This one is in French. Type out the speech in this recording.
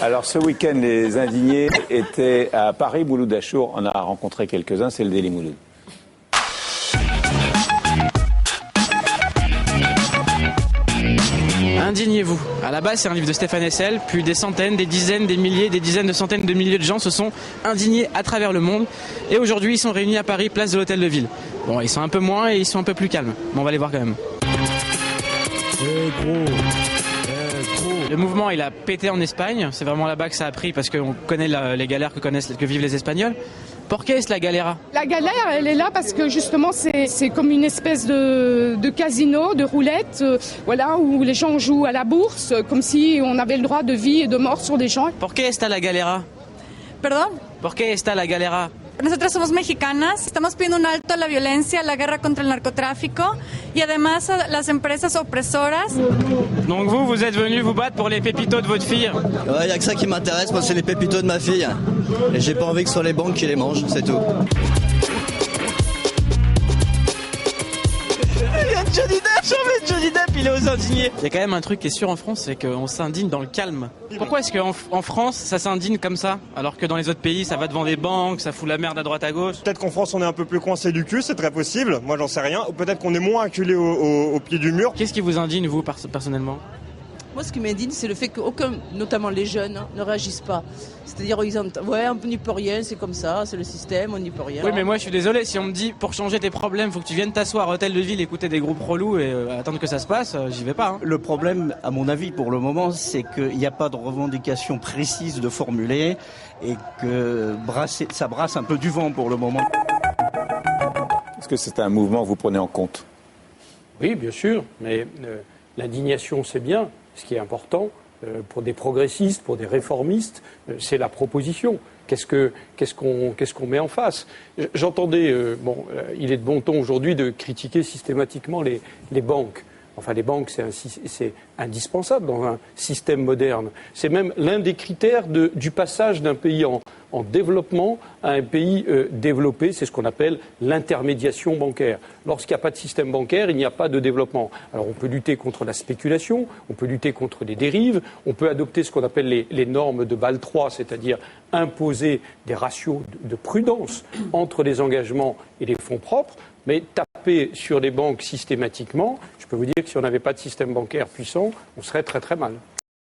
Alors ce week-end, les indignés étaient à Paris, Mouloud Achour en a rencontré quelques-uns, c'est le Daily Mouloud. Indignez-vous. À la base, c'est un livre de Stéphane Hessel, puis des centaines, des dizaines, des milliers, des dizaines de centaines de milliers de gens se sont indignés à travers le monde. Et aujourd'hui, ils sont réunis à Paris, place de l'Hôtel de Ville. Bon, ils sont un peu moins et ils sont un peu plus calmes. Mais on va les voir quand même. Le mouvement, il a pété en Espagne. C'est vraiment là-bas que ça a pris parce qu'on connaît les galères que vivent les Espagnols. Pourquoi est-ce la galera? La galère, elle est là parce que justement, c'est comme une espèce de casino, de roulette, voilà, où les gens jouent à la bourse, comme si on avait le droit de vie et de mort sur des gens. Pourquoi est-ce la galera? Perdón? Pourquoi est-ce la galera? Nosotras somos mexicanas, estamos pidiendo un alto a la violencia, a la guerra contra el narcotráfico y además a las empresas opresoras. Donc vous êtes venu vous battre pour les pépitos de votre fille? Ouais, y a que ça qui m'intéresse, moi c'est les pépitos de ma fille. Et j'ai pas envie que ce soit les banques qui les mangent, c'est tout. Johnny Depp, il est aux indignés. Il y a quand même un truc qui est sûr en France, c'est qu'on s'indigne dans le calme. Pourquoi est-ce qu'en France, ça s'indigne comme ça, alors que dans les autres pays, ça va devant des banques, ça fout la merde à droite à gauche? Peut-être qu'en France, on est un peu plus coincé du cul, c'est très possible. Moi, j'en sais rien. Ou peut-être qu'on est moins acculé au pied du mur. Qu'est-ce qui vous indigne, vous, personnellement? Moi, ce qui m'indigne, c'est le fait qu'aucun, notamment les jeunes, ne réagissent pas. C'est-à-dire, ils ont, ouais, on n'y peut rien, c'est comme ça, c'est le système, on n'y peut rien. Oui, mais moi, je suis désolé, si on me dit, pour changer tes problèmes, faut que tu viennes t'asseoir à Hôtel de Ville, écouter des groupes relous et attendre que ça se passe, j'y vais pas. Hein. Le problème, à mon avis, pour le moment, c'est qu'il n'y a pas de revendication précise de formuler et que ça brasse un peu du vent pour le moment. Est-ce que c'est un mouvement que vous prenez en compte? Oui, bien sûr, mais l'indignation, c'est bien. Ce qui est important pour des progressistes, pour des réformistes, c'est la proposition. Qu'est-ce qu'on met en face? J'entendais, il est de bon ton aujourd'hui de critiquer systématiquement les banques. Enfin, les banques, c'est indispensable dans un système moderne. C'est même l'un des critères du passage d'un pays en développement à un pays développé. C'est ce qu'on appelle l'intermédiation bancaire. Lorsqu'il n'y a pas de système bancaire, il n'y a pas de développement. Alors, on peut lutter contre la spéculation, on peut lutter contre les dérives, on peut adopter ce qu'on appelle les normes de Bâle III, c'est-à-dire imposer des ratios de prudence entre les engagements et les fonds propres. Mais taper sur les banques systématiquement, je peux vous dire que si on n'avait pas de système bancaire puissant, on serait très très mal.